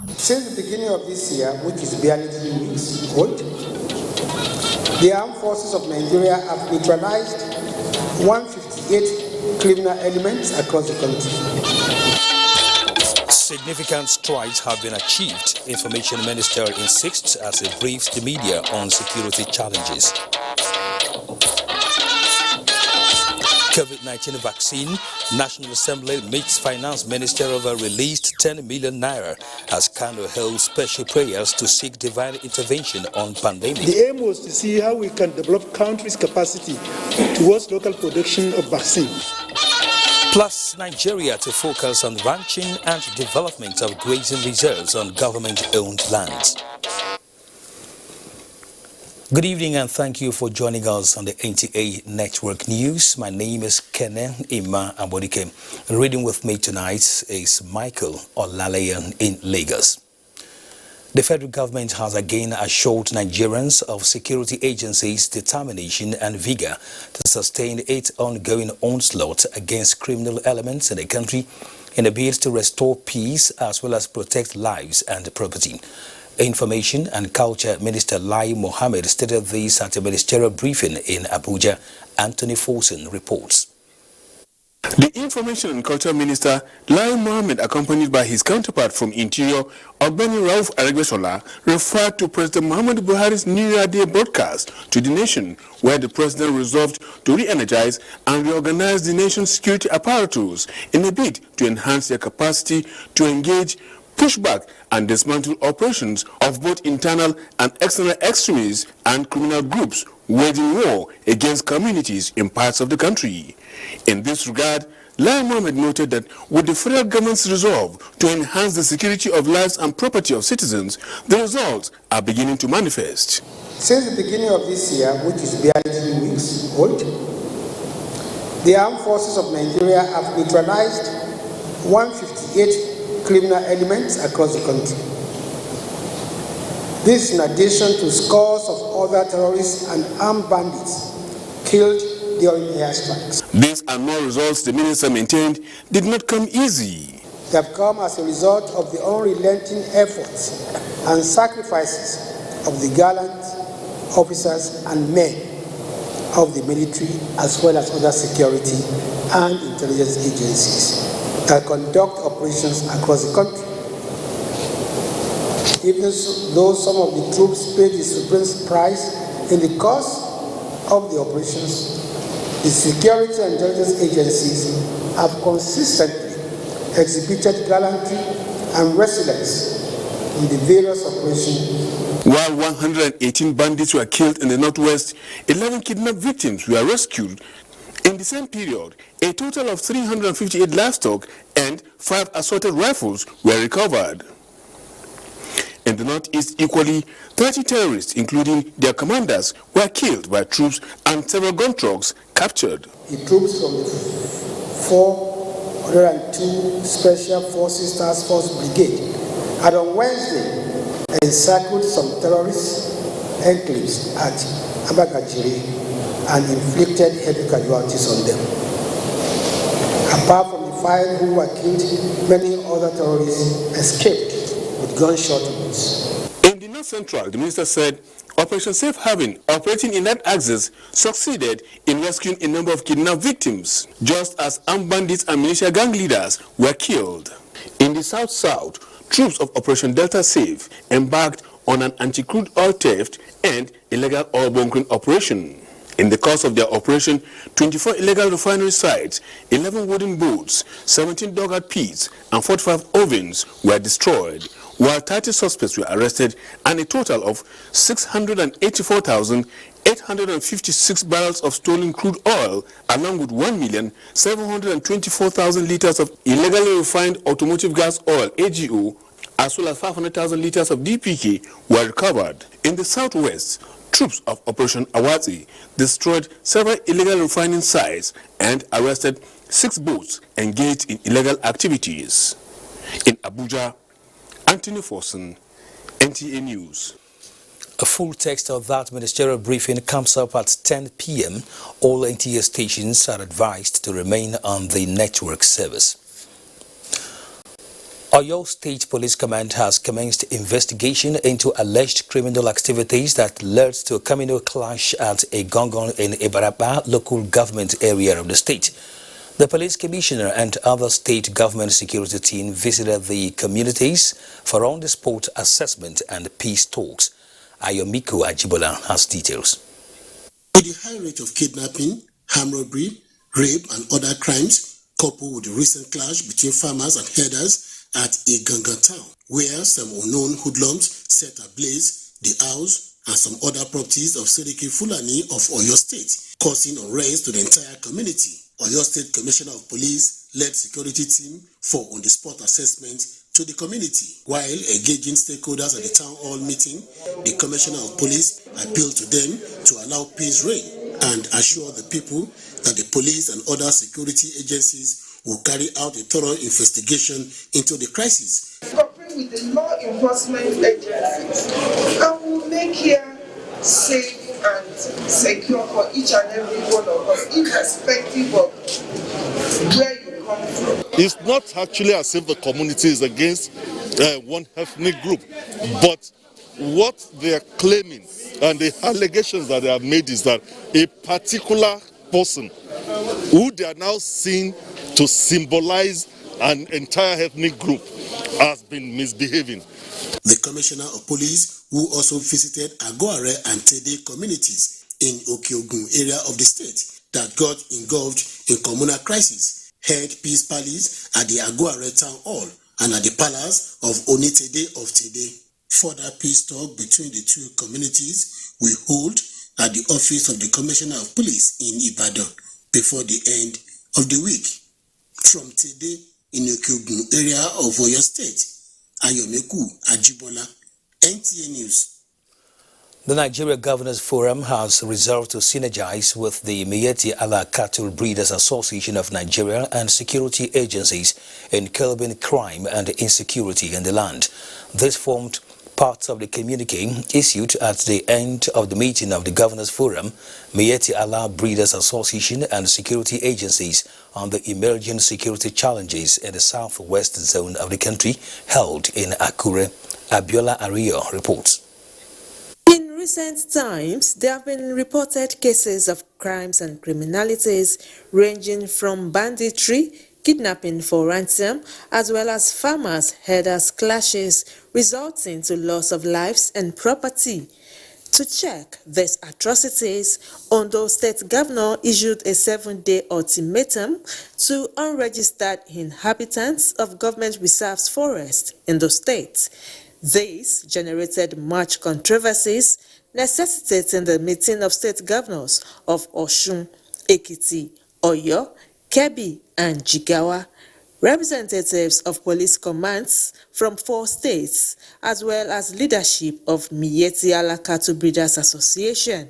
Since the beginning of this year, which is barely 3 weeks old, the armed forces of Nigeria have neutralized 158 criminal elements across the country. Significant strides have been achieved, Information Minister insists as he briefs the media on security challenges. COVID-19 vaccine, National Assembly meets Finance Minister over released 10 million naira as Kano held special prayers to seek divine intervention on pandemic. The aim was to see how we can develop country's capacity towards local production of vaccine. Plus, Nigeria to focus on ranching and development of grazing reserves on government-owned lands. Good evening and thank you for joining us on the NTA Network News. My name is Kene Ima Abodike. Reading with me tonight is Michael Olalayan in Lagos. The federal government has again assured Nigerians of security agencies' determination and vigor to sustain its ongoing onslaught against criminal elements in the country in a bid to restore peace as well as protect lives and property. Information and Culture Minister Lai Mohammed stated this at a ministerial briefing in Abuja. Anthony Folson reports. The Information and Culture Minister Lai Mohammed, accompanied by his counterpart from Interior, Ogbeni Rauf Aregbesola, referred to President Muhammad Buhari's New Year Day broadcast to the nation, where the president resolved to re-energize and reorganize the nation's security apparatus in a bid to enhance their capacity to engage, push back and dismantle operations of both internal and external extremists and criminal groups waging war against communities in parts of the country. In this regard, Lai Mohammed noted that with the federal government's resolve to enhance the security of lives and property of citizens, the results are beginning to manifest. Since the beginning of this year, which is barely 3 weeks old, the armed forces of Nigeria have neutralized 158 criminal elements across the country. This in addition to scores of other terrorists and armed bandits killed during airstrikes. These and more results, the minister maintained, did not come easy. They have come as a result of the unrelenting efforts and sacrifices of the gallant officers and men of the military as well as other security and intelligence agencies that conduct operations across the country. Even though some of the troops paid the supreme price in the course of the operations, the security and intelligence agencies have consistently exhibited gallantry and resilience in the various operations. While 118 bandits were killed in the northwest, 11 kidnapped victims were rescued. In the same period, a total of 358 livestock and 5 assorted rifles were recovered. In the northeast, equally, 30 terrorists, including their commanders, were killed by troops and several gun trucks captured. The troops from the 402 Special Forces Task Force Brigade had on Wednesday encircled some terrorist enclaves at Abagajiri and inflicted heavy casualties on them. Apart from the 5 who were killed, many other terrorists escaped with gunshot wounds. In the North Central, the minister said Operation Safe Haven, operating in that axis, succeeded in rescuing a number of kidnapped victims, just as armed bandits and militia gang leaders were killed. In the South-South, troops of Operation Delta Safe embarked on an anti-crude oil theft and illegal oil bunkering operation. In the course of their operation, 24 illegal refinery sites, 11 wooden boats, 17 dugout pits, and 45 ovens were destroyed, while 30 suspects were arrested and a total of 684,856 barrels of stolen crude oil, along with 1,724,000 liters of illegally refined automotive gas oil, AGO, as well as 500,000 liters of DPK were recovered. In the southwest, troops of Operation Awati destroyed several illegal refining sites and arrested 6 boats engaged in illegal activities. In Abuja, Anthony Folson, NTA News. A full text of that ministerial briefing comes up at 10 p.m. All NTA stations are advised to remain on the network service. Oyo State Police Command has commenced investigation into alleged criminal activities that led to a communal clash at a Gongon in Ibarapa local government area of the state. The police commissioner and other state government security team visited the communities for on-the-spot assessment and peace talks. Ayomiko Ajibola has details. With the high rate of kidnapping, armed robbery, rape and other crimes, coupled with the recent clash between farmers and herders at Iganga town, where some unknown hoodlums set ablaze the house and some other properties of Seriki Fulani of Oyo State, causing unrest to the entire community. Oyo State Commissioner of Police led security team for on-the-spot assessment to the community. While engaging stakeholders at the town hall meeting, the Commissioner of Police appealed to them to allow peace reign and assure the people that the police and other security agencies will carry out a thorough investigation into the crisis. Cooperate with the law enforcement agencies and will make here safe and secure for each and every one of us, irrespective of where you come from. It's not actually as if the community is against one ethnic group, but what they are claiming and the allegations that they have made is that a particular person who they are now seeing to symbolize an entire ethnic group has been misbehaving. The Commissioner of Police, who also visited Agoare and Tede communities in Okiogun area of the state that got engulfed in communal crisis, held peace parties at the Agoare town hall and at the palace of Onitede of Tede. Further peace talk between the two communities will hold at the office of the Commissioner of Police in Ibadan before the end of the week. From Tede in Okiogun area of Oyo State, Ayomiko Ajibola, NTA News. The Nigeria Governors Forum has resolved to synergize with the Miyetti Allah Cattle Breeders Association of Nigeria and security agencies in curbing crime and insecurity in the land. This formed part of the communique issued at the end of the meeting of the Governors Forum, Miyetti Allah Breeders Association and security agencies on the emerging security challenges in the southwest zone of the country, held in Akure. Abiola Ario reports. In recent times, there have been reported cases of crimes and criminalities ranging from banditry, kidnapping for ransom, as well as farmers-herders clashes resulting to loss of lives and property. To check these atrocities, Ondo State Governor issued a 7-day ultimatum to unregistered inhabitants of government reserves forest in the state. This generated much controversies, necessitating the meeting of state governors of Osun, Ekiti, Oyo, Kebbi, and Jigawa, representatives of police commands from 4 states, as well as leadership of Miyetti Allah Cattle Breeders Association.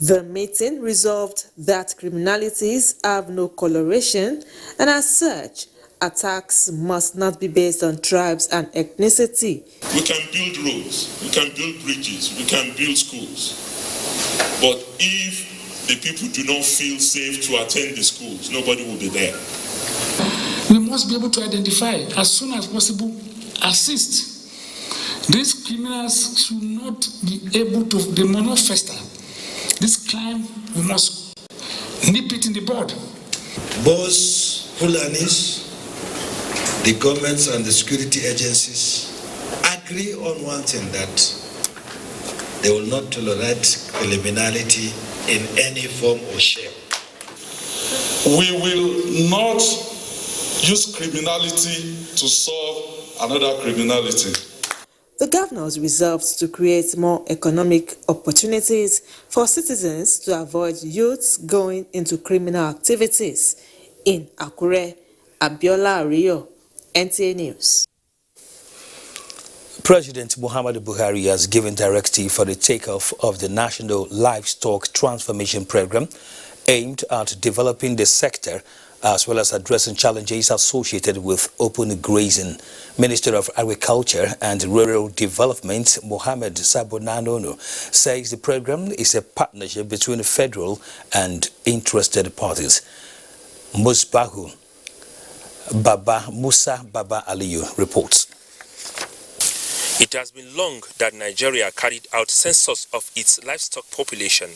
The meeting resolved that criminalities have no coloration, and as such, attacks must not be based on tribes and ethnicity. We can build roads, we can build bridges, we can build schools. But if the people do not feel safe to attend the schools, nobody will be there. We must be able to identify as soon as possible, assist. These criminals should not be able to, they must not fester. This crime, we must nip it in the bud. Both Fulanis, the governments and the security agencies agree on one thing, that they will not tolerate criminality in any form or shape. We will not use criminality to solve another criminality. The governors resolved to create more economic opportunities for citizens to avoid youths going into criminal activities. In Akure, Abiola Ario, NTA News. President Muhammadu Buhari has given directive for the takeoff of the National Livestock Transformation Program aimed at developing the sector as well as addressing challenges associated with open grazing. Minister of Agriculture and Rural Development, Mohammed Sabo Nanono, says the program is a partnership between federal and interested parties. Musbahu Musa Baba Aliyu reports. It has been long that Nigeria carried out census of its livestock population.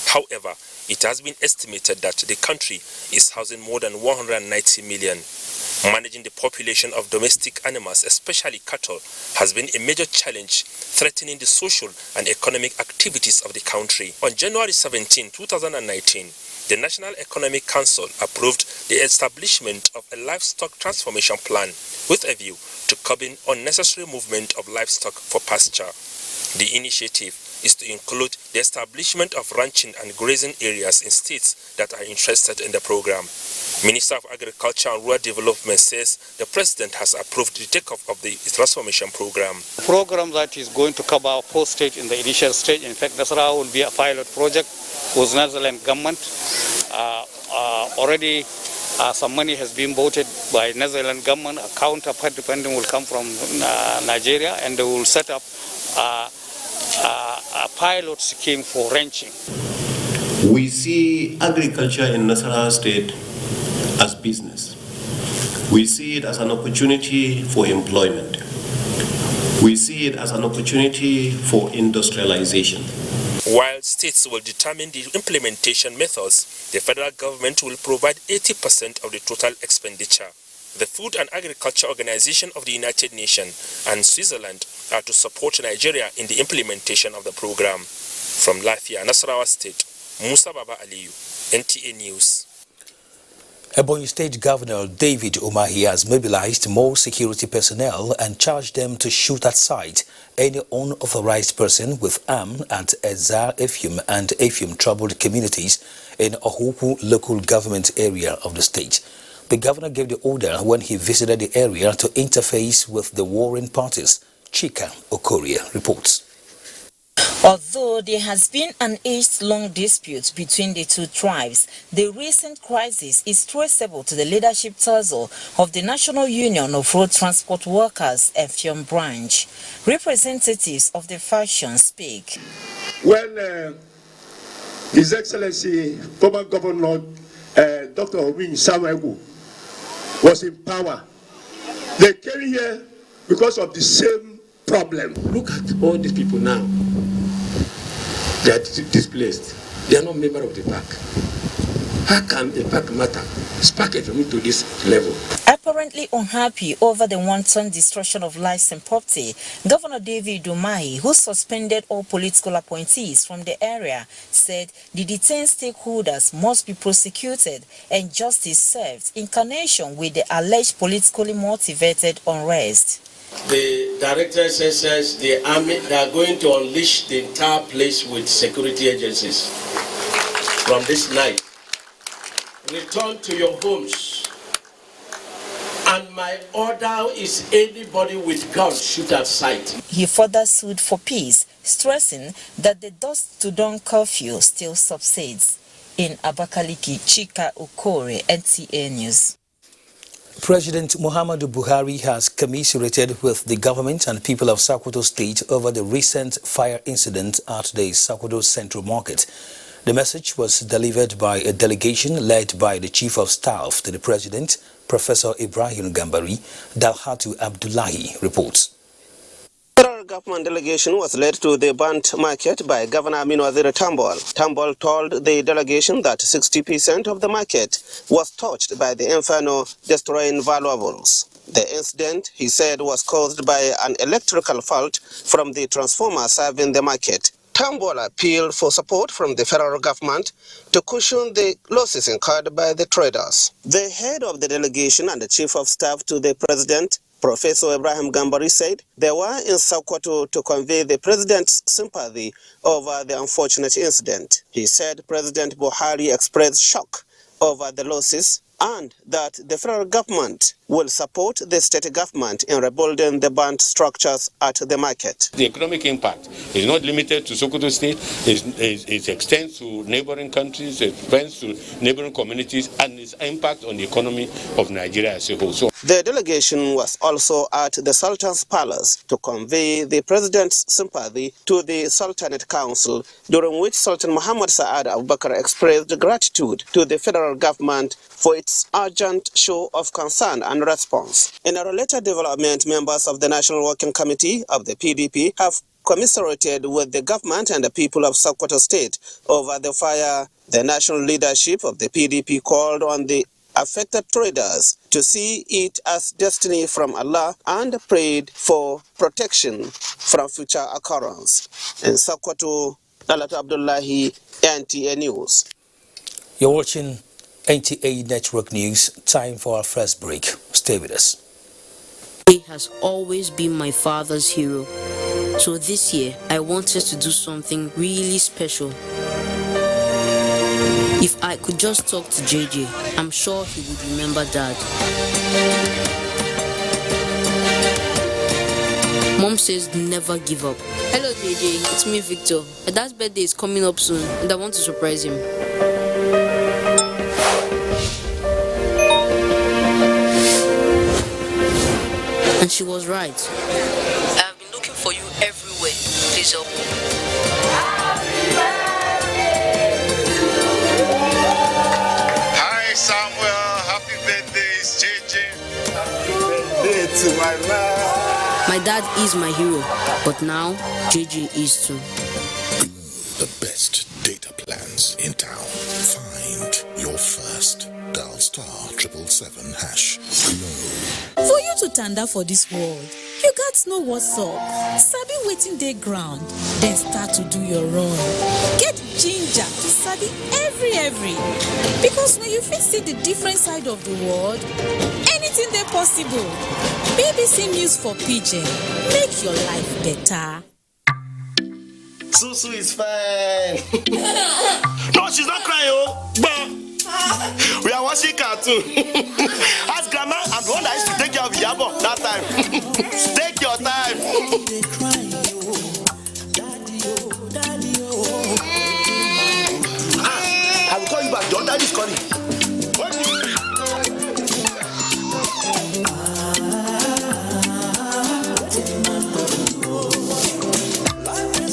However, it has been estimated that the country is housing more than 190 million. Managing the population of domestic animals, especially cattle, has been a major challenge, threatening the social and economic activities of the country. On January 17, 2019, the National Economic Council approved the establishment of a livestock transformation plan with a view to curbing unnecessary movement of livestock for pasture. The initiative is to include the establishment of ranching and grazing areas in states that are interested in the program. Minister of Agriculture and Rural Development says the President has approved the takeoff of the transformation program. The program that is going to cover 4 states in the initial stage. In fact, Nasarawa will be a pilot project with Nigerian government. Already some money has been voted by Nigerian government. A counterpart depending will come from Nigeria, and they will set up a pilot scheme for ranching. We see agriculture in Nasarawa State as business. We see it as an opportunity for employment. We see it as an opportunity for industrialization. While states will determine the implementation methods, the federal government will provide 80% of the total expenditure. The Food and Agriculture Organization of the United Nations and Switzerland are to support Nigeria in the implementation of the program. From Lafia, Nasarawa State, Musa Baba Aliyu, NTA News. Ebonyi State Governor David Umahi has mobilized more security personnel and charged them to shoot at sight any unauthorized person with arms at Ezza, Effium and Effium troubled communities in Ohupu local government area of the state. The governor gave the order when he visited the area to interface with the warring parties. Chika Okorie reports. Although there has been an age-long dispute between the two tribes, the recent crisis is traceable to the leadership tussle of the National Union of Road Transport Workers, Effium branch. Representatives of the faction speak. When His Excellency, former Governor Dr. Obin Samuel was in power, they came here because of the same problem. Look at all these people now. They are displaced. They are not members of the park. How can a park matter spark it to this level? Apparently unhappy over the wanton destruction of lives and property, Governor David Umahi, who suspended all political appointees from the area, said the detained stakeholders must be prosecuted and justice served in connection with the alleged politically motivated unrest. The director says the army, they are going to unleash the entire place with security agencies from this night. Return to your homes. And my order is anybody with guns shoot at sight. He further sued for peace, stressing that the dusk to dawn curfew still subsides. In Abakaliki, Chika Okore, NTA News. President Muhammadu Buhari has commiserated with the government and people of Sokoto State over the recent fire incident at the Sokoto Central Market. The message was delivered by a delegation led by the Chief of Staff to the President, Professor Ibrahim Gambari. Dalhatu Abdullahi reports. Federal government delegation was led to the Bant market by Governor Aminu Waziri Tambol. Tambol told the delegation that 60% of the market was touched by the inferno, destroying valuables. The incident, he said, was caused by an electrical fault from the transformer serving the market. Tambol appealed for support from the federal government to cushion the losses incurred by the traders. The head of the delegation and the chief of staff to the president, Professor Ibrahim Gambari, said they were in Sokoto to convey the president's sympathy over the unfortunate incident. He said President Buhari expressed shock over the losses and that the federal government will support the state government in rebuilding the burnt structures at the market. The economic impact is not limited to Sokoto State, it extends to neighboring countries, it extends to neighboring communities, and its impact on the economy of Nigeria as a whole. So, the delegation was also at the Sultan's Palace to convey the president's sympathy to the Sultanate Council, during which Sultan Muhammad Saad Abubakar expressed gratitude to the federal government for its urgent show of concern and response. In a related development, members of the National Working Committee of the PDP have commiserated with the government and the people of Sokoto State over the fire. The national leadership of the PDP called on the affected traders to see it as destiny from Allah and prayed for protection from future occurrence. In Sokoto, Alat Abdullahi, NTA News. You're watching NTA Network News. Time for our first break. Stay with us. He has always been my father's hero. So this year, I wanted to do something really special. If I could just talk to JJ, I'm sure he would remember Dad. Mom says never give up. Hello JJ, it's me Victor. My dad's birthday is coming up soon and I want to surprise him. And she was right. I have been looking for you everywhere. Please help me. Hi Samuel, happy birthday, it's JJ. Happy birthday to my man. My dad is my hero, but now JJ is too. The best data plans in town. Find your first. Dial *777# Glow. For you to tanda for this world, you got know what's up. Sabi waiting day ground, then start to do your run. Get ginger to sabi every. Because when you fit see the different side of the world, anything they possible. BBC News for Pidgin, make your life better. Susu is fine. No, she's not crying, oh. But we are watching cartoon. Ask grandma, I'm the one that used to take care of Yabo that time. Take your time. I will call you back. Your dad is calling.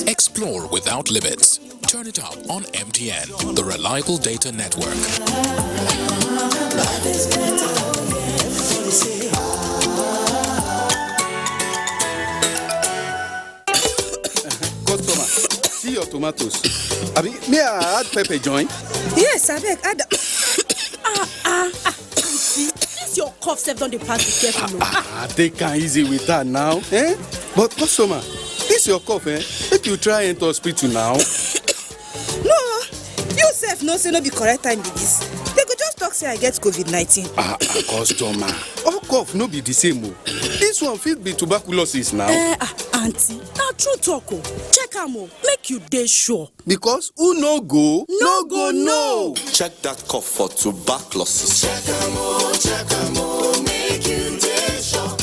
Explore without limits. Turn it up on MTN, the reliable data network. Customer, see your tomatoes. Abi, may I add pepper joint? Yes, I beg. Add. See, this your cough step on the pass. Be careful. Take it easy with that now, eh? But customer, this your cough, eh? If you try enter hospital now. No, you sef no say no be correct time be this. They go just talk say I get COVID-19. Customer, all cough no be the same. This one fit be tuberculosis now. Auntie, now true talk. Check am o, make you dey sure. Because who no go, no go no. Check that cough for tuberculosis. Check am o, make you dey sure.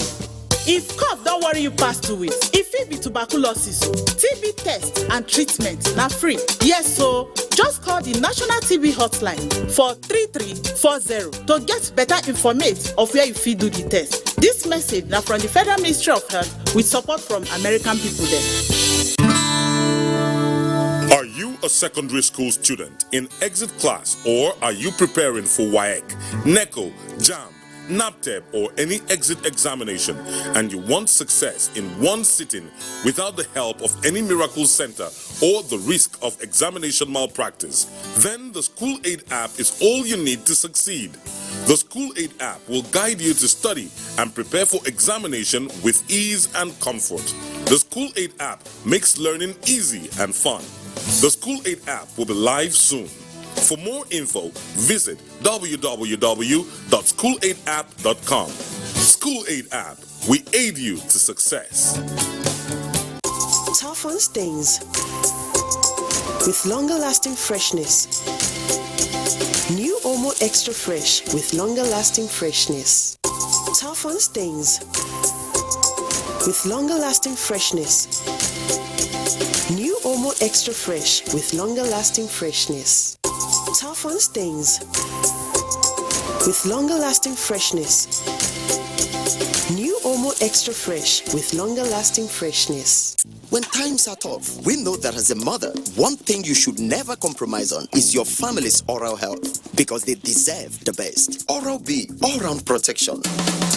If cough don't worry you pass 2 weeks, if it be tuberculosis, TB test and treatment na free. Yes, so just call the National TB Hotline for 3340 to get better information of where you fit do the test. This message now from the Federal Ministry of Health with support from American people there. Are you a secondary school student in exit class, or are you preparing for WAEC, NECO, JAM, NAPTEP, or any exit examination, and you want success in one sitting without the help of any miracle center or the risk of examination malpractice? Then the School Aid app is all you need to succeed. The School Aid app will guide you to study and prepare for examination with ease and comfort. The School Aid app makes learning easy and fun. The School Aid app will be live soon. For more info, visit www.schoolaidapp.com. School Aid app, we aid you to success. Tough on stains with longer lasting freshness. New Omo Extra Fresh with longer lasting freshness. Tough on stains with longer lasting freshness. New Omo Extra Fresh with longer lasting freshness. Tough on stains with longer lasting freshness. New Omo Extra Fresh with longer-lasting freshness. When times are tough, we know that as a mother, one thing you should never compromise on is your family's oral health, because they deserve the best. Oral-B, all-round protection.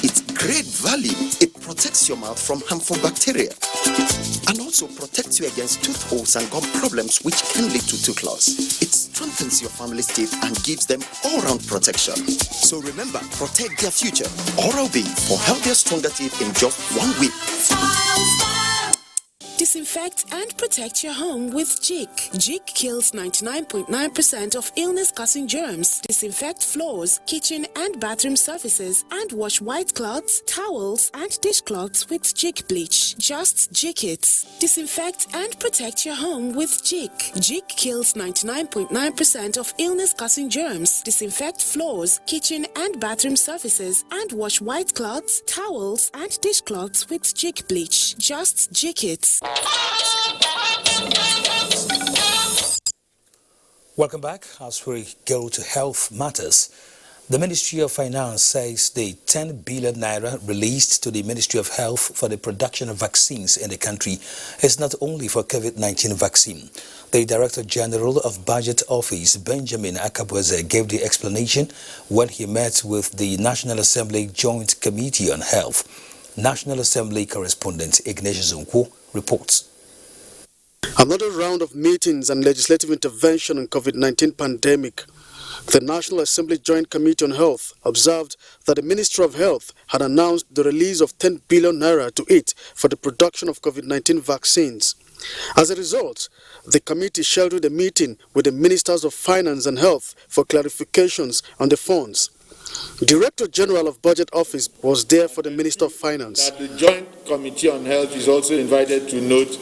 It's great value. It protects your mouth from harmful bacteria and also protects you against tooth holes and gum problems which can lead to tooth loss. It strengthens your family's teeth and gives them all-round protection. So remember, protect their future. Oral-B for healthier, stronger teeth in just 1 week. Disinfect and protect your home with Jik. Jik kills 99.9% of illness-causing germs. Disinfect floors, kitchen and bathroom surfaces, and wash white cloths, towels, and dishcloths with Jik bleach. Just Jik it. Disinfect and protect your home with Jik. Jik kills 99.9% of illness-causing germs. Disinfect floors, kitchen and bathroom surfaces, and wash white cloths, towels, and dishcloths with Jik bleach. Just Jik it. Welcome back. As we go to health matters, the Ministry of Finance says the 10 billion naira released to the Ministry of Health for the production of vaccines in the country is not only for COVID-19 vaccine. The Director General of Budget Office, Benjamin Akabueze, gave the explanation when he met with the National Assembly Joint Committee on Health. National Assembly correspondent Ignatius Nkwo reports. Another round of meetings and legislative intervention on COVID-19 pandemic. The National Assembly Joint Committee on Health observed that the Ministry of Health had announced the release of 10 billion naira to it for the production of COVID-19 vaccines. As a result, the committee scheduled a meeting with the Ministers of Finance and Health for clarifications on the funds. Director General of Budget Office was there for the Minister of Finance. That the Joint Committee on Health is also invited to note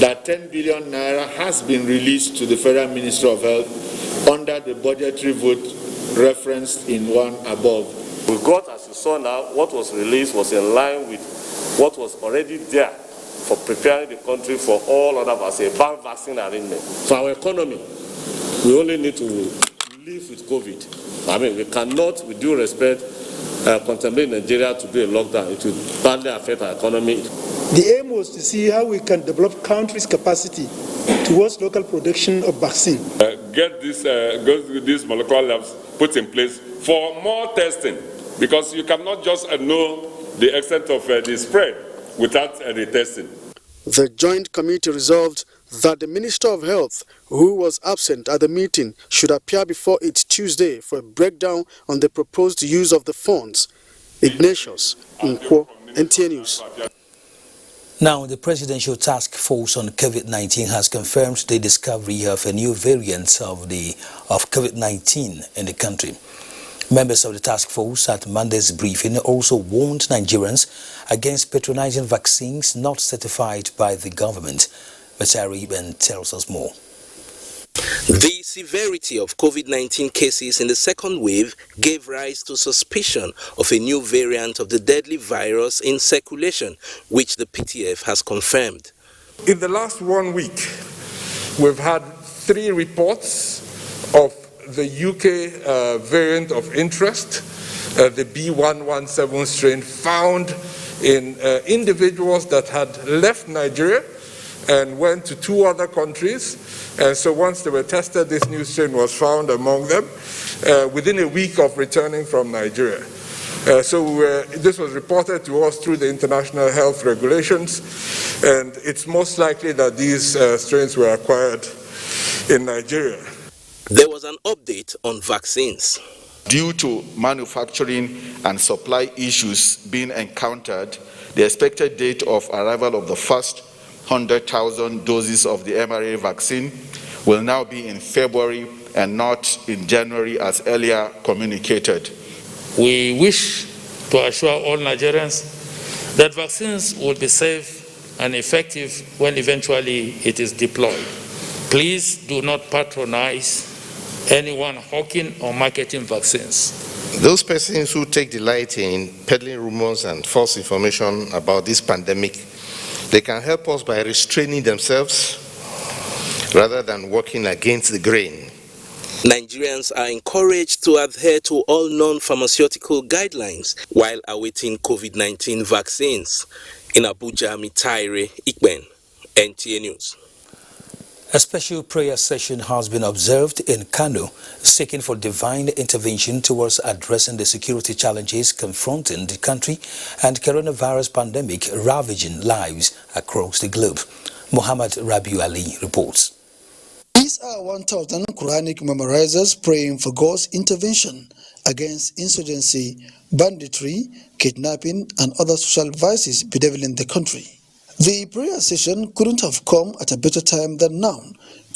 that 10 billion naira has been released to the Federal Ministry of Health under the budgetary vote referenced in one above. We got, as you saw now, what was released was in line with what was already there for preparing the country for all other vaccines, a vaccine arrangement. For our economy, we only need to live with COVID. I mean, we cannot, with due respect, contemplate Nigeria to do a lockdown. It will badly affect our economy. The aim was to see how we can develop countries' capacity towards local production of vaccine. Get these molecular labs put in place for more testing, because you cannot just know the extent of the spread without the testing. The Joint Committee resolved that the Minister of Health, who was absent at the meeting, should appear before it Tuesday for a breakdown on the proposed use of the funds. Ignatius Nkwo, NTN News. Now, the Presidential Task Force on COVID-19 has confirmed the discovery of a new variant of COVID-19 in the country. Members of the task force at Monday's briefing also warned Nigerians against patronizing vaccines not certified by the government. Matari Ben tells us more. The severity of COVID-19 cases in the second wave gave rise to suspicion of a new variant of the deadly virus in circulation, which the PTF has confirmed. In the last 1 week, we've had 3 reports of the UK variant of interest, the B117 strain, found in individuals that had left Nigeria and went to 2 other countries. And so once they were tested, this new strain was found among them within a week of returning from Nigeria. This was reported to us through the international health regulations, and it's most likely that these strains were acquired in Nigeria. There was an update on vaccines. Due to manufacturing and supply issues being encountered, the expected date of arrival of the first 100,000 doses of the mRNA vaccine will now be in February and not in January as earlier communicated. We wish to assure all Nigerians that vaccines will be safe and effective when eventually it is deployed. Please do not patronize anyone hawking or marketing vaccines. Those persons who take delight in peddling rumors and false information about this pandemic, they can help us by restraining themselves rather than working against the grain. Nigerians are encouraged to adhere to all non-pharmaceutical guidelines while awaiting COVID-19 vaccines. In Abuja, Mitaire Ikben, NTA News. A special prayer session has been observed in Kano, seeking for divine intervention towards addressing the security challenges confronting the country and coronavirus pandemic ravaging lives across the globe. Muhammad Rabiu Ali reports. These are 1,000 Quranic memorizers praying for God's intervention against insurgency, banditry, kidnapping, and other social vices bedeviling the country. The prayer session couldn't have come at a better time than now,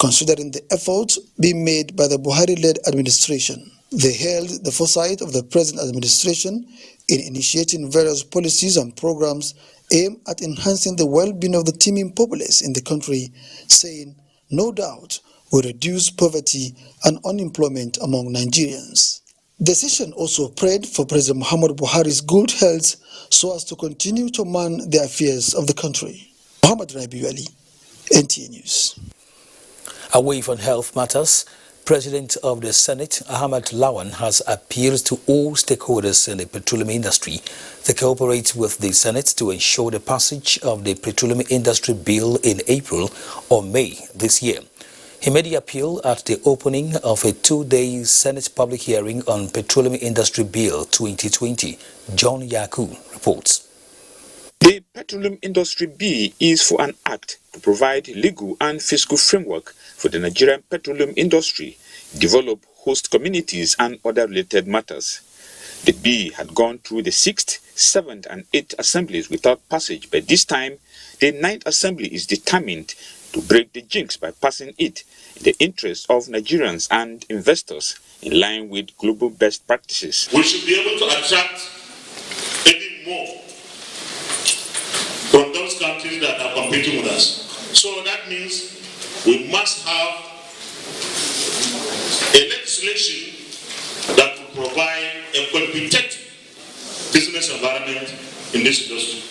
considering the efforts being made by the Buhari-led administration. They held the foresight of the present administration in initiating various policies and programs aimed at enhancing the well-being of the teeming populace in the country, saying, no doubt, will reduce poverty and unemployment among Nigerians. The session also prayed for President Muhammadu Buhari's good health so as to continue to man the affairs of the country. Muhammad Rabiu Ali, NTA News. Away from health matters, President of the Senate, Ahmad Lawan, has appealed to all stakeholders in the petroleum industry to cooperate with the Senate to ensure the passage of the petroleum industry bill in April or May this year. He made the appeal at the opening of a 2-day Senate public hearing on Petroleum Industry Bill 2020. John Yaku reports. The Petroleum Industry Bill is for an act to provide legal and fiscal framework for the Nigerian petroleum industry, develop host communities and other related matters. The bill had gone through the 6th, 7th and 8th assemblies without passage, but this time the 9th assembly is determined to break the jinx by passing it in the interest of Nigerians and investors in line with global best practices. We should be able to attract even more from those countries that are competing with us. So that means we must have a legislation that will provide a competitive business environment in this industry.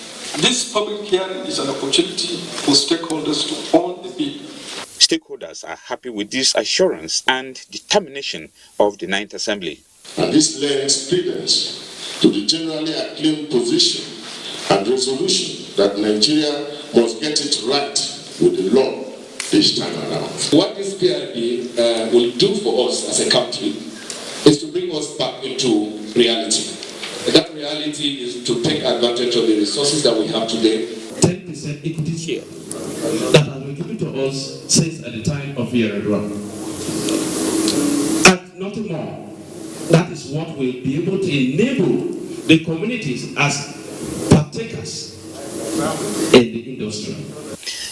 This public hearing is an opportunity for stakeholders to own the bill. Stakeholders are happy with this assurance and determination of the 9th Assembly. And this lends credence to the generally acclaimed position and resolution that Nigeria must get it right with the law this time around. What this PRB will do for us as a country is to bring us back into reality. That reality is to take advantage of the resources that we have today. 10% equity share that has been given to us since at the time of Yar'Adua. And nothing more. That is what will be able to enable the communities as partakers in the industry.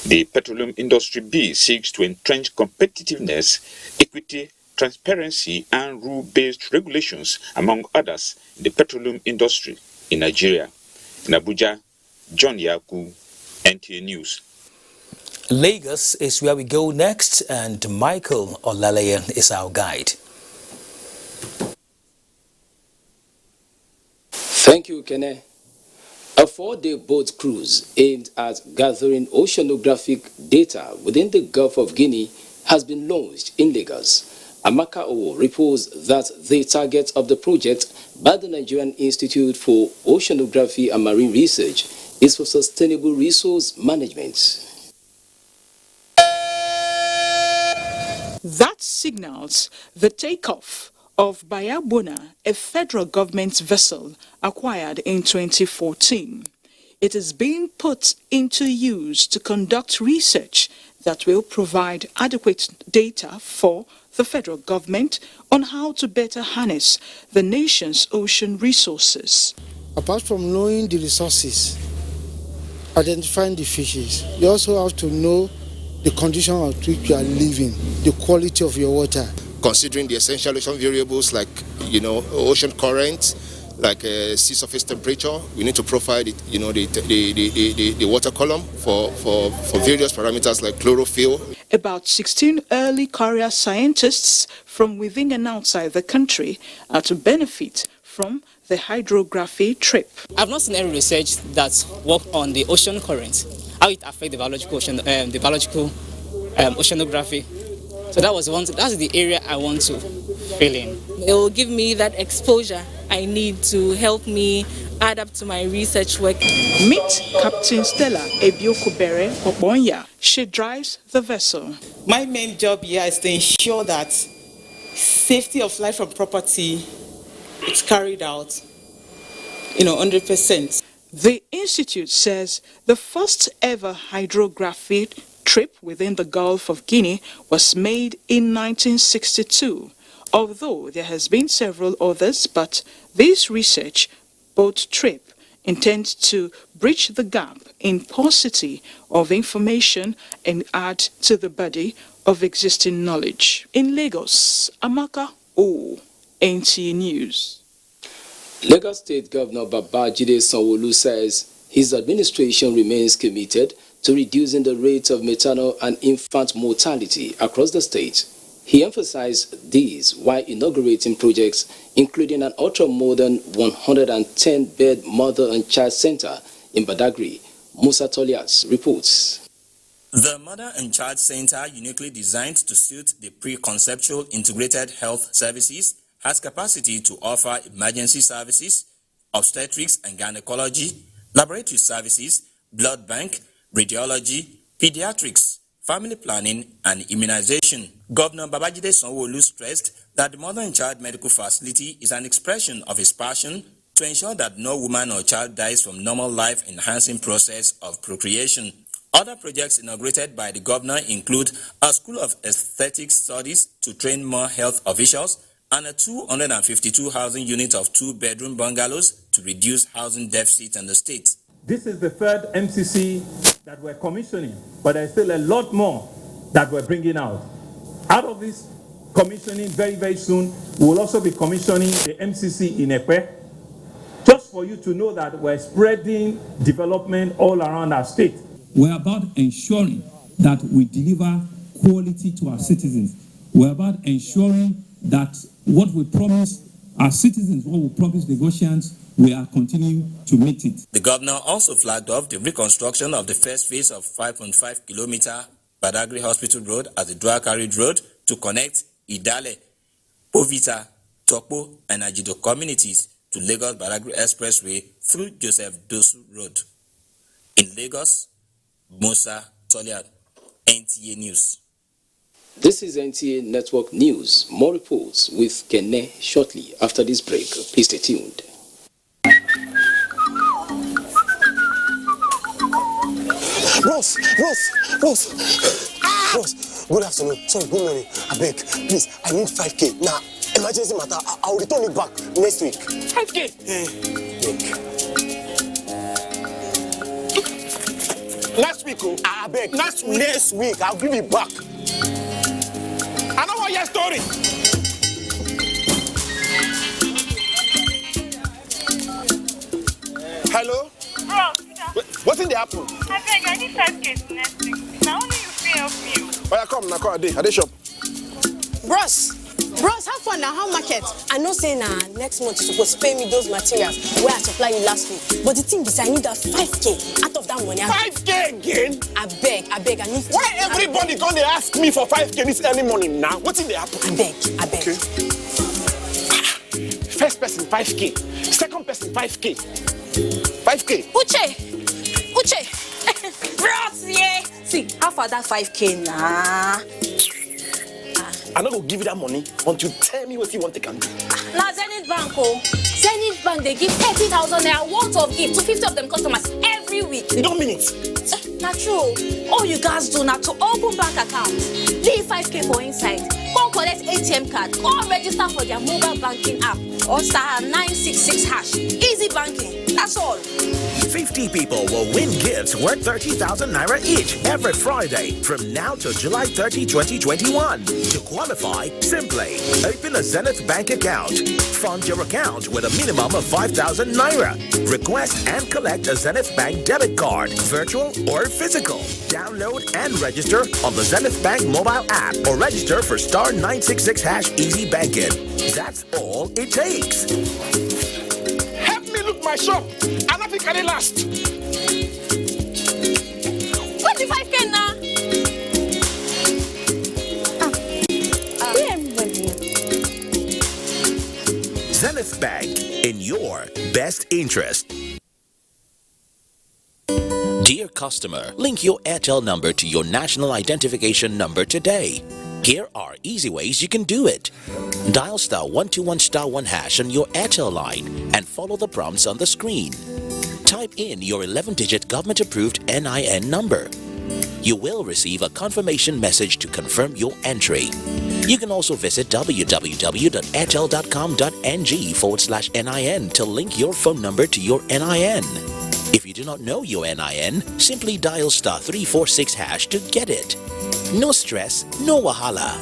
The Petroleum Industry Bill seeks to entrench competitiveness, equity, transparency and rule-based regulations, among others, in the petroleum industry in Nigeria. In Abuja, John Yaku, NTA News. Lagos is where we go next, and Michael Olalayan is our guide. Thank you, Kene. A 4-day boat cruise aimed at gathering oceanographic data within the Gulf of Guinea has been launched in Lagos. Amaka Owo reports that the target of the project by the Nigerian Institute for Oceanography and Marine Research is for sustainable resource management. That signals the takeoff of Bayabona, a federal government vessel acquired in 2014. It is being put into use to conduct research that will provide adequate data for the federal government on how to better harness the nation's ocean resources. Apart from knowing the resources, identifying the fishes, you also have to know the condition at which you are living, the quality of your water. Considering the essential ocean variables like, ocean currents, like sea surface temperature, we need to profile the water column for various parameters like chlorophyll. About 16 early career scientists from within and outside the country are to benefit from the hydrography trip. I've not seen any research that worked on the ocean current, how it affects the biological oceanography. So that's the area I want to fill in. It will give me that exposure I need to help me add up to my research work. Meet Captain Stella Ebiokubere Obonya. She drives the vessel. My main job here is to ensure that safety of life and property is carried out, 100%. The institute says the first ever hydrographic trip within the Gulf of Guinea was made in 1962, although there has been several others, but this research boat trip intends to bridge the gap in paucity of information and add to the body of existing knowledge. In Lagos, Amaka O, NTA News. Lagos State Governor Babajide Sanwo-Olu says his administration remains committed to reducing the rate of maternal and infant mortality across the state. He emphasized these while inaugurating projects including an ultra-modern 110-bed mother and child center in Badagry. Musa Tolias reports. The Mother and Child Center, uniquely designed to suit the pre-conceptual integrated health services, has capacity to offer emergency services, obstetrics and gynecology, laboratory services, blood bank, radiology, pediatrics, family planning, and immunization. Governor Babajide Sanwo-Olu stressed that the Mother and Child Medical Facility is an expression of his passion to ensure that no woman or child dies from normal life-enhancing process of procreation. Other projects inaugurated by the governor include a School of Aesthetic Studies to train more health officials and a 252 housing unit of 2-bedroom bungalows to reduce housing deficit in the state. This is the third MCC that we're commissioning, but there's still a lot more that we're bringing out. Out of this commissioning, very, very soon, we will also be commissioning the MCC in Ekpe, just for you to know that we're spreading development all around our state. We're about ensuring that we deliver quality to our citizens. We're about ensuring that what we promise our citizens, what we promise Lagosians, we are continuing to meet it. The governor also flagged off the reconstruction of the first phase of 5.5 kilometer Badagry Hospital Road as a dual carriage road to connect Idale, Povita, Tokpo, and Ajido communities to Lagos Badagry Expressway through Joseph Dosu Road. In Lagos, Musa Toliad, NTA News. This is NTA Network News. More reports with Kene shortly after this break. Please stay tuned. Ross, good afternoon. Sorry, good morning. I beg, please, I need 5K. Now, emergency matter, I'll return it back next week. 5K? Next week, oh. I beg. Next week, I'll give it back. I don't want your story. Hello? Bro, what's in the apple? I beg, I need 5K next week. Now only you feel help me. Oh, yeah, come, I dey shop. Bros, have fun now, how market? I know say next month you supposed to pay me those materials where I supply you last week. But the thing is, I need that 5K out of that money. 5K again? I beg, I need. Why everybody gonna ask me for 5K this early morning now? What's in the apple? I beg. Okay. First person 5K, second person 5K. 5K. Uche. Bros, yeah. See, how far that 5K nah? I'm not gonna give you that money until you tell me what you want to can do. Now Zenith Bank, Zenith Bank, they give 30,000 naira worth of gift to 50 of them customers every week. You don't mean it? Not true. All you guys do now to open bank account, leave 5K for inside, go collect ATM card, go register for their mobile banking app, or star 966 hash. Easy banking, that's all. 50 people will win gifts worth 30,000 naira each every Friday from now till July 30, 2021. To qualify, simply open a Zenith Bank account. Fund your account with a minimum of 5,000 naira. Request and collect a Zenith Bank debit card, virtual or physical. Download and register on the Zenith Bank mobile app or register for star 966 hash easy banking. That's all it takes. Look my shop, and I think I last. 25K now. Bank, in your best interest. Dear customer, link your Airtel number to your national identification number today. Here are easy ways you can do it. Dial *121*1# on your Airtel line and follow the prompts on the screen. Type in your 11-digit government-approved NIN number. You will receive a confirmation message to confirm your entry. You can also visit www.airtel.com.ng/NIN to link your phone number to your NIN. If you do not know your NIN, simply dial *346# to get it. No stress, no wahala.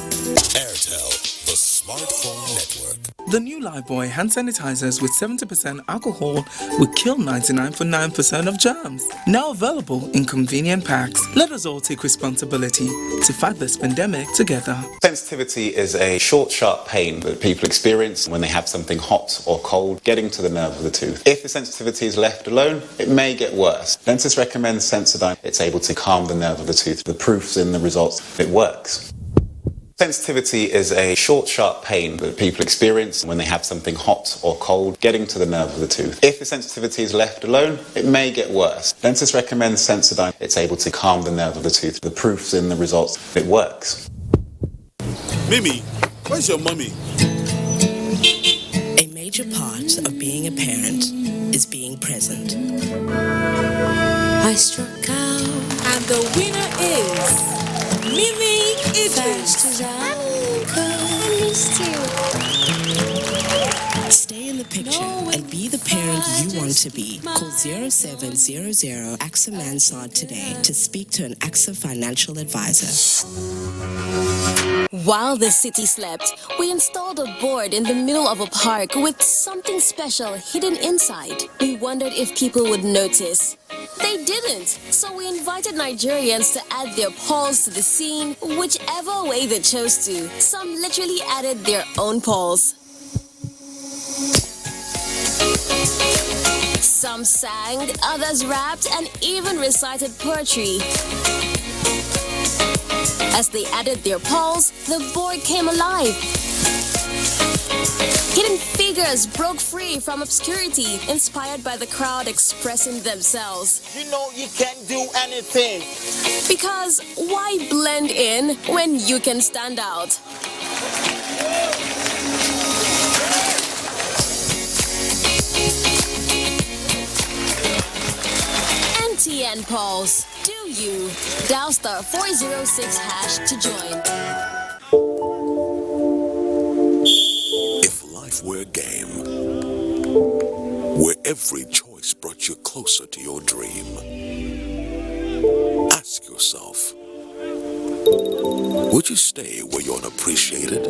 Airtel, the smartphone network. The new Lifebuoy hand sanitizers with 70% alcohol will kill 99.9% of germs. Now available in convenient packs. Let us all take responsibility to fight this pandemic together. Sensitivity is a short, sharp pain that people experience when they have something hot or cold getting to the nerve of the tooth. If the sensitivity is left alone, it may get worse. Dentists recommend Sensodyne. It's able to calm the nerve of the tooth. The proof's in the results. It works. Sensitivity is a short, sharp pain that people experience when they have something hot or cold getting to the nerve of the tooth. If the sensitivity is left alone, it may get worse. Dentists recommend Sensodyne. It's able to calm the nerve of the tooth. The proof's in the results. It works. Mimi, where's your mommy? A major part of being a parent is being present. I struck out, And the winner is Mimi Idris. Stay in the picture and be the parent you want to be. Call 0700 AXA Mansard today to speak to an AXA financial advisor. While the city slept, we installed a board in the middle of a park with something special hidden inside. We wondered if people would notice. They didn't, so we invited Nigerians to add their polls to the scene, whichever way they chose to. Some literally added their own polls. Some sang, others rapped, and even recited poetry. As they added their polls, the board came alive. Hidden figures broke free from obscurity, inspired by the crowd expressing themselves. You know you can't do anything. Because why blend in when you can stand out? NTN polls. Do you? Dial *406# to join. If life were a game, where every choice brought you closer to your dream, ask yourself, would you stay where you're unappreciated?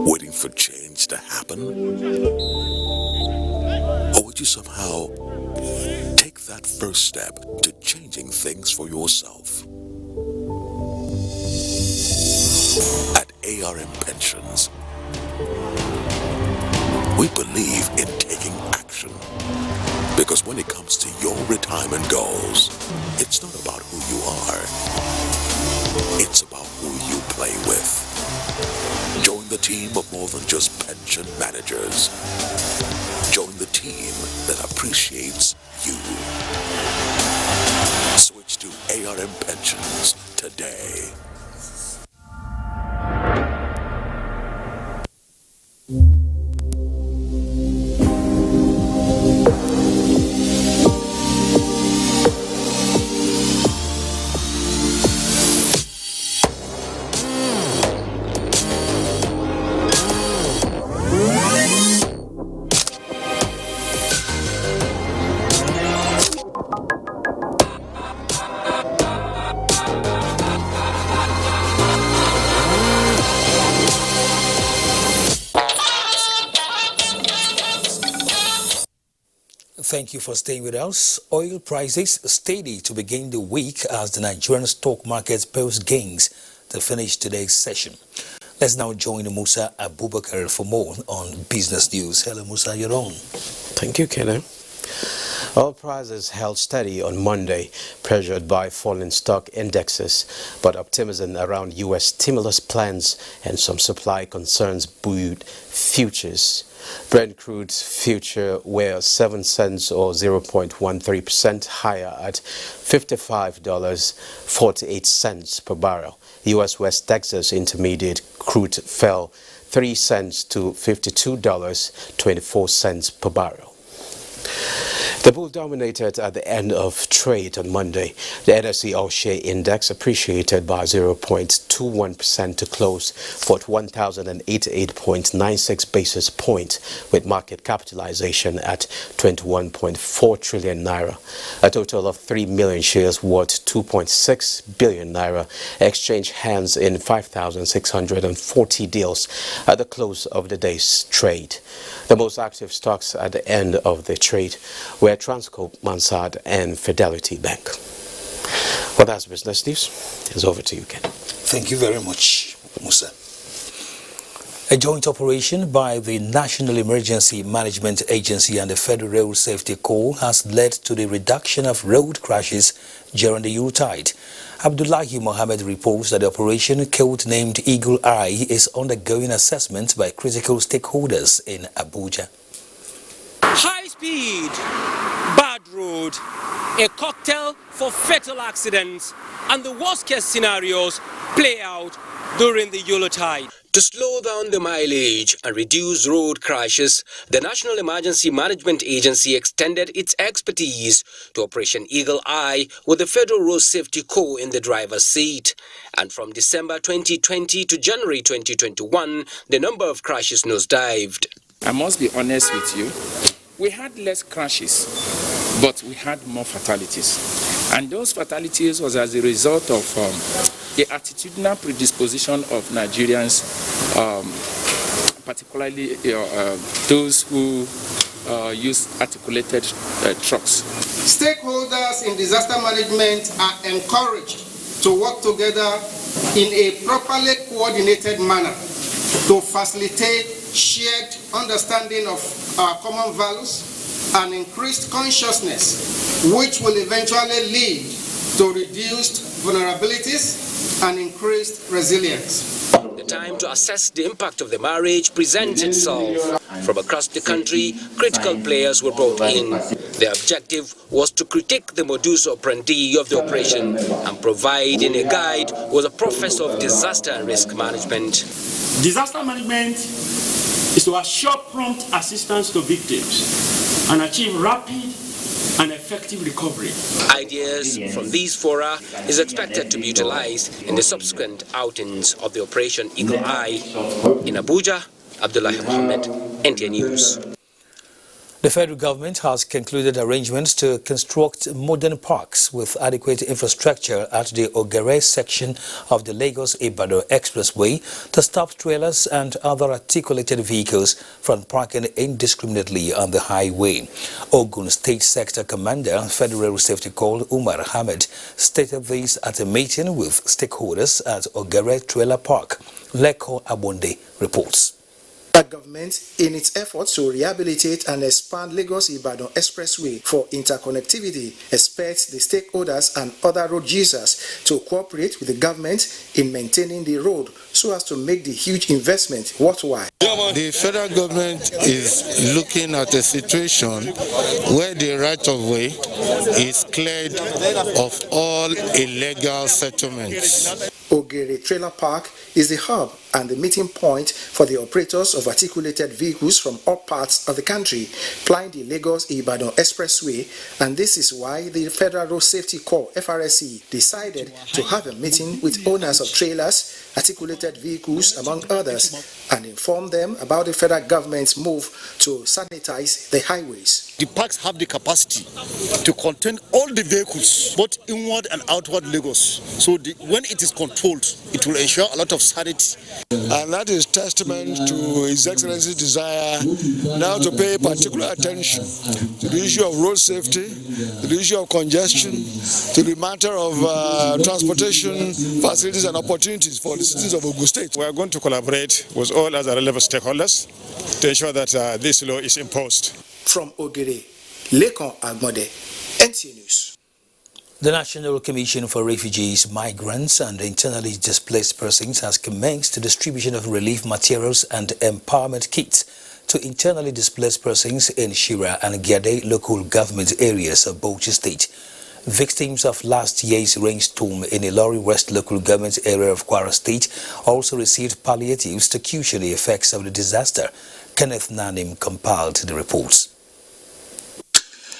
Waiting for change to happen? Or would you somehow take that first step to changing things for yourself? At ARM Pensions, we believe in taking action. Because when it comes to your retirement goals, it's not about who you are. It's about who you play with. Join the team of more than just pension managers. Join the team that appreciates you. Switch to ARM Pensions today. Thank you for staying with us. Oil prices steady to begin the week as the Nigerian stock markets post gains to finish today's session. Let's now join Musa Abubakar for more on business news. Hello, Musa, you're on. Thank you, Kenan. Oil prices held steady on Monday, pressured by falling stock indexes, but optimism around U.S. stimulus plans and some supply concerns buoyed futures. Brent crude future were 7 cents or 0.13% higher at $55.48 per barrel. U.S. West Texas Intermediate crude fell 3 cents to $52.24 per barrel. The bull dominated at the end of trade on Monday. The NSE All-Share Index appreciated by 0.21% to close for 1,088.96 basis points, with market capitalization at 21.4 trillion naira. A total of 3 million shares worth 2.6 billion naira exchanged hands in 5,640 deals at the close of the day's trade. The most active stocks at the end of the trade were Transcorp, Mansard and Fidelity Bank. Well, that's business news. It's over to you, Ken. Thank you very much, Musa. A joint operation by the National Emergency Management Agency and the Federal Road Safety Corps has led to the reduction of road crashes during the Yuletide. Abdullahi Mohammed reports that the operation, code-named Eagle Eye, is undergoing assessment by critical stakeholders in Abuja. High speed, bad road, a cocktail for fatal accidents, and the worst-case scenarios play out during the Yuletide. To slow down the mileage and reduce road crashes, the National Emergency Management Agency extended its expertise to Operation Eagle Eye with the Federal Road Safety Corps in the driver's seat. And from December 2020 to January 2021, the number of crashes nosedived. I must be honest with you. We had less crashes, but we had more fatalities. And those fatalities was as a result of the attitudinal predisposition of Nigerians, particularly those who use articulated trucks. Stakeholders in disaster management are encouraged to work together in a properly coordinated manner to facilitate shared understanding of our common values and increased consciousness, which will eventually lead to reduced vulnerabilities and increased resilience. The time to assess the impact of the marriage presents itself. From across the country, critical players were brought in. Their objective was to critique the modus operandi of the operation and provide in a guide was a professor of disaster and risk management. Disaster management is to assure prompt assistance to victims and achieve rapid and effective recovery. Ideas from these fora is expected to be utilized in the subsequent outings of the Operation Eagle Eye. In Abuja, Abdullahi Mohammed, NTN News. The federal government has concluded arrangements to construct modern parks with adequate infrastructure at the Ogere section of the Lagos-Ibadan Expressway to stop trailers and other articulated vehicles from parking indiscriminately on the highway. Ogun State Sector Commander, Federal Safety Corps Umar Ahmed, stated this at a meeting with stakeholders at Ogere Trailer Park. Leko Abonde reports. Government, in its efforts to rehabilitate and expand Lagos-Ibadan Expressway for interconnectivity, expects the stakeholders and other road users to cooperate with the government in maintaining the road so as to make the huge investment worthwhile. The federal government is looking at a situation where the right-of-way is cleared of all illegal settlements. Ogere Trailer Park is the hub and the meeting point for the operators of articulated vehicles from all parts of the country plying the Lagos-Ibadan Expressway, and this is why the Federal Road Safety Corps (FRSC) decided to have a meeting with owners of trailers, articulated vehicles, among others, and inform them about the federal government's move to sanitize the highways. The parks have the capacity to contain all the vehicles, both inward and outward Lagos. So when it is controlled, it will ensure a lot of sanity. And that is testament to His Excellency's desire now to pay particular attention to the issue of road safety, to the issue of congestion, to the matter of transportation facilities and opportunities for the citizens of Ogun State. We are going to collaborate with all other relevant stakeholders to ensure that this law is imposed. From Ogere, Lekon Agbode, NTA News. The National Commission for Refugees, Migrants and Internally Displaced Persons has commenced the distribution of relief materials and empowerment kits to internally displaced persons in Shira and Gade local government areas of Abuja State. Victims of last year's rainstorm in Ilori West local government area of Kwara State also received palliatives to cushion the effects of the disaster. Kenneth Nanim compiled the reports.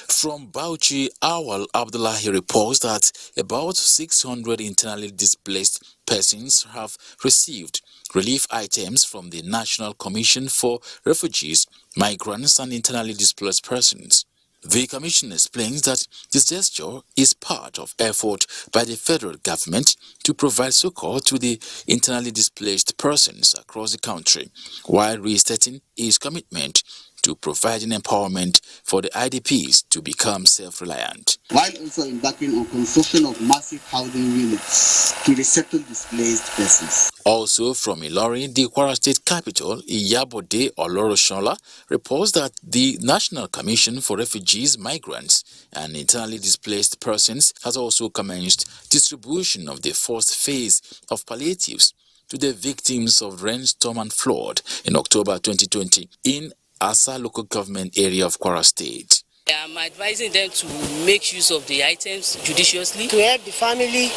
From Bauchi, Awal Abdullahi reports that about 600 internally displaced persons have received relief items from the National Commission for Refugees, Migrants and Internally Displaced Persons. The Commission explains that this gesture is part of effort by the federal government to provide succor to the internally displaced persons across the country, while restating its commitment to providing empowerment for the IDPs to become self-reliant. While also embarking on construction of massive housing units to resettle displaced persons. Also from Ilori, the Kwara State capital, Iyabode Oloroshola, reports that the National Commission for Refugees, Migrants and Internally Displaced Persons has also commenced distribution of the first phase of palliatives to the victims of rainstorm and flood in October 2020 in Asa local government area of Kwara State. I'm advising them to make use of the items judiciously. To help the family,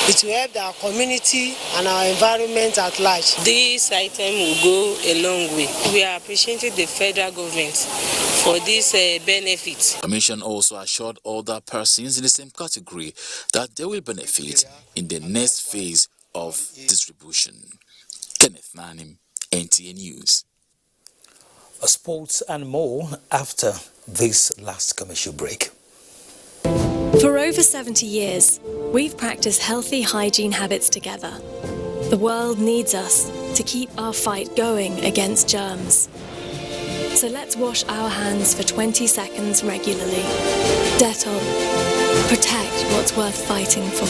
it will help our community and our environment at large. This item will go a long way. We are appreciating the federal government for this benefit. The Commission also assured other persons in the same category that they will benefit in the next phase of distribution. Kenneth Nanim, NTA News. Sports and more after this last commercial break. For over 70 years, we've practiced healthy hygiene habits together. The world needs us to keep our fight going against germs. So let's wash our hands for 20 seconds regularly. Dettol. Protect what's worth fighting for.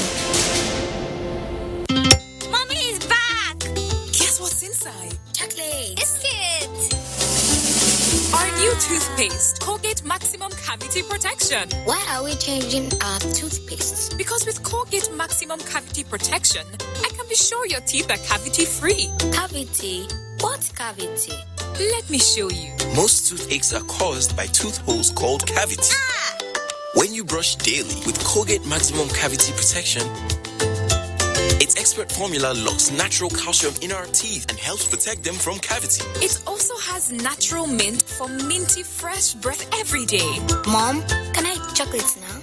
Mommy is back! Guess what's inside? Chocolate. Biscuit. Our new toothpaste, Colgate Maximum Cavity Protection. Why are we changing our toothpaste? Because with Colgate Maximum Cavity Protection, I can be sure your teeth are cavity-free. Cavity? What cavity? Let me show you. Most toothaches are caused by tooth holes called cavities. When you brush daily with Colgate Maximum Cavity Protection, its expert formula locks natural calcium in our teeth and helps protect them from cavity. It also has natural mint for minty fresh breath every day. Mom, can I eat chocolates now?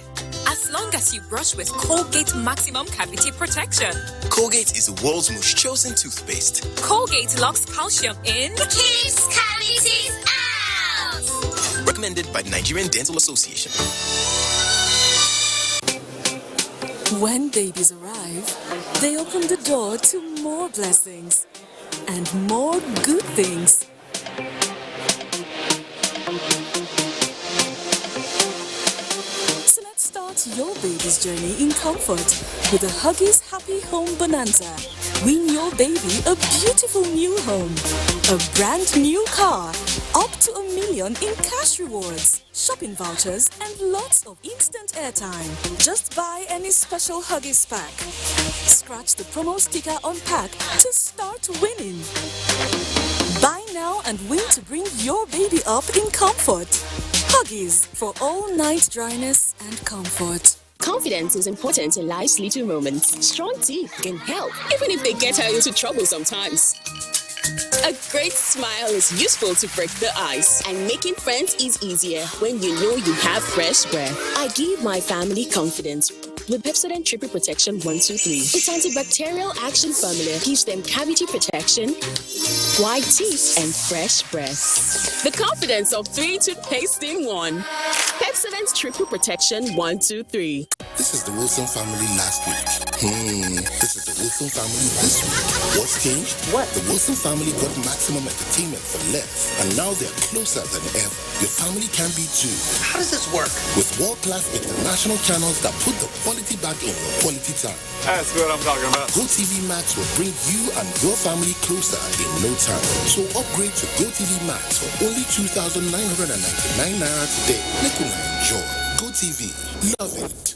As long as you brush with Colgate Maximum Cavity Protection. Colgate is the world's most chosen toothpaste. Colgate locks calcium in. Keeps cavities out! Recommended by the Nigerian Dental Association. When babies arrive, they open the door to more blessings and more good things. So let's start your baby's journey in comfort with the Huggies Happy Home Bonanza. Win your baby a beautiful new home, a brand new car, up to $1 million in cash rewards, shopping vouchers, and lots of instant airtime. Just buy any special Huggies pack. Scratch the promo sticker on pack to start winning. Buy now and win to bring your baby up in comfort. Huggies for all night dryness and comfort. Confidence is important in life's little moments. Strong teeth can help, even if they get her into trouble sometimes. A great smile is useful to break the ice, and making friends is easier when you know you have fresh breath. I give my family confidence with Pepsodent Triple Protection 123. Its antibacterial action formula gives them cavity protection, white teeth, and fresh breath. The confidence of 3 toothpaste in 1. Pepsodent Triple Protection 123. This is the Wilson family last week. This is the Wilson family this week. What's changed? What? The Wilson family got maximum entertainment for less, and now they're closer than ever. Your family can be too. How does this work? With world-class international channels that put the quality back in your quality time. That's what I'm talking about. GoTV Max will bring you and your family closer in no time. So upgrade to GoTV Max for only 2,999 naira today. Let you enjoy. GoTV. Love it.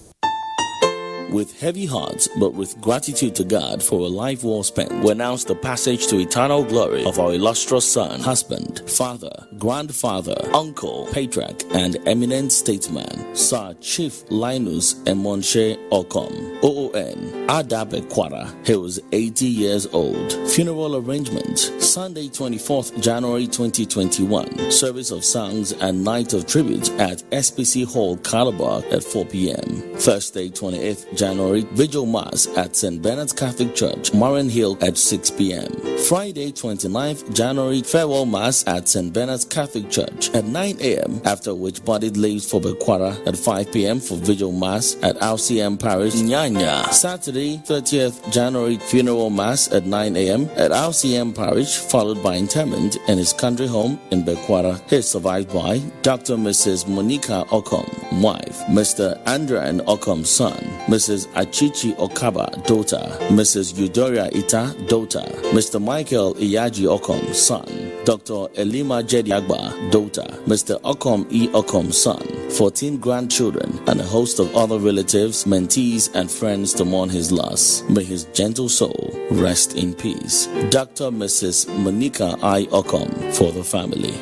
With heavy hearts, but with gratitude to God for a life well spent, we announce the passage to eternal glory of our illustrious son, husband, father, grandfather, uncle, patriarch, and eminent statesman, Sir Chief Linus Emonche Okom, OON, Adabe Kwara. He was 80 years old. Funeral arrangement, Sunday 24th January 2021. Service of songs and night of tribute at SPC Hall, Calabar at 4 p.m. Thursday 28th January, Vigil Mass at St. Bernard's Catholic Church, Moran Hill at 6 p.m. Friday 29th January, Farewell Mass at St. Bernard's Catholic Church at 9 a.m. After which body leaves for Bekwara at 5 p.m. for Vigil Mass at RCM Parish, Nyanya. Saturday 30th January, Funeral Mass at 9 a.m. at RCM Parish, followed by interment in his country home in Bekwara. He is survived by Dr. Mrs. Monica Okom, wife, Mr. Andran Okom, son, Mrs. Achichi Okaba, daughter, Mrs. Eudoria Ita, daughter, Mr. Michael Iyaji Okom, son, Dr. Elima Jediagba, daughter, Mr. Okom E. Okom, son, 14 grandchildren, and a host of other relatives, mentees, and friends to mourn his loss. May his gentle soul rest in peace. Dr. Mrs. Monica I. Okom for the family.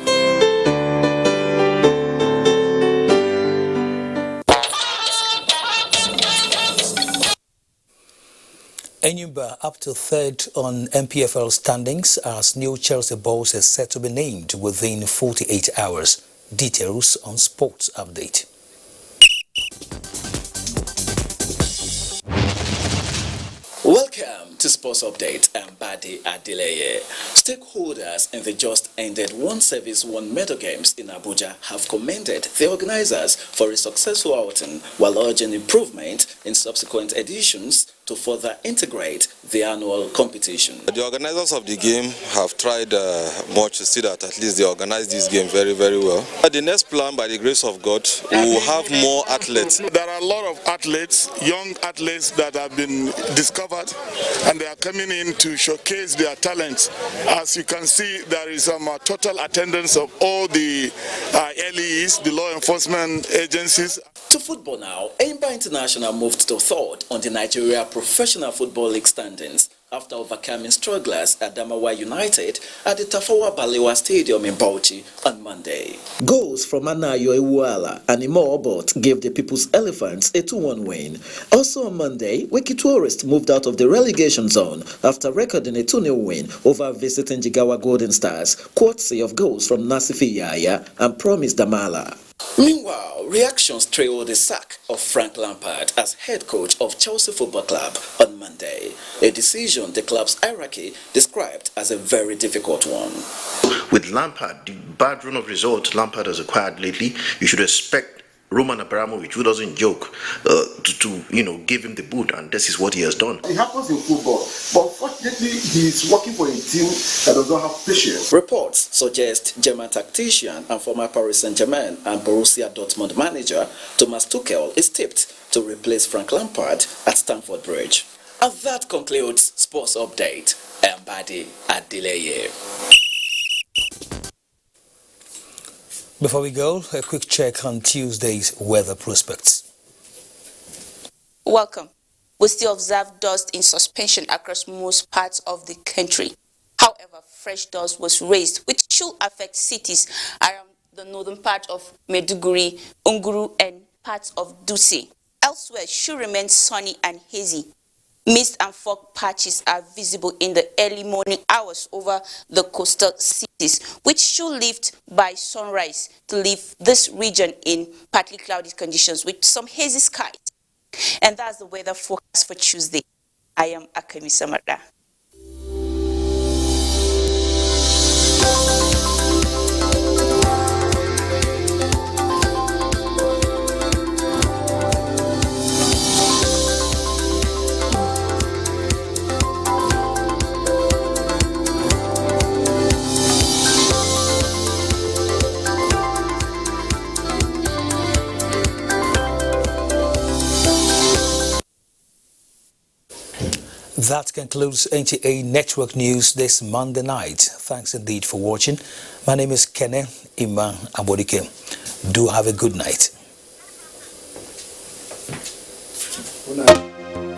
Enyimba up to third on MPFL standings as new Chelsea Boys is set to be named within 48 hours. Details on Sports Update. Welcome to Sports Update. I'm Badi Adeleye. Stakeholders in the just ended One Service One Medal Games in Abuja have commended the organizers for a successful outing while urging improvement in subsequent editions to further integrate the annual competition. The organizers of the game have tried much to see that at least they organize this game very, very well. The next plan, by the grace of God, we will have more athletes. There are a lot of athletes, young athletes that have been discovered, and they are coming in to showcase their talents. As you can see, there is some total attendance of all the LEs, the law enforcement agencies. To football now, Enyimba International moved to third on the Nigeria Professional Football League standings after overcoming strugglers at Adamawa United at the Tafawa Balewa Stadium in Bauchi on Monday. Goals from Anayo Iwuala and Imo Obot gave the People's Elephants a 2-1 win. Also on Monday, Wiki Tourist moved out of the relegation zone after recording a 2-0 win over visiting Jigawa Golden Stars, courtesy of goals from Nasifi Yaya and Promise Damala. Meanwhile, reactions trailed the sack of Frank Lampard as head coach of Chelsea Football Club on Monday, a decision the club's hierarchy described as a very difficult one. With Lampard, the bad run of results Lampard has acquired lately, you should expect Roman Abramovich, who doesn't joke, to give him the boot, and this is what he has done. It happens in football, but fortunately, he's working for a team that does not have patience. Reports suggest German tactician and former Paris Saint-Germain and Borussia Dortmund manager Thomas Tuchel is tipped to replace Frank Lampard at Stamford Bridge. And that concludes Sports Update. I'm Badi Adeleye. Before we go, a quick check on Tuesday's weather prospects. Welcome. We still observe dust in suspension across most parts of the country. However, fresh dust was raised, which should affect cities around the northern part of Maiduguri, Unguru, and parts of Dutse. Elsewhere, should remain sunny and hazy. Mist and fog patches are visible in the early morning hours over the coastal cities, which should lift by sunrise to leave this region in partly cloudy conditions with some hazy skies. And that's the weather forecast for Tuesday. I am Akemi Samarda. That concludes NTA Network News this Monday night. Thanks indeed for watching. My name is Kene Ima Abodike. Do have a good night. Good night.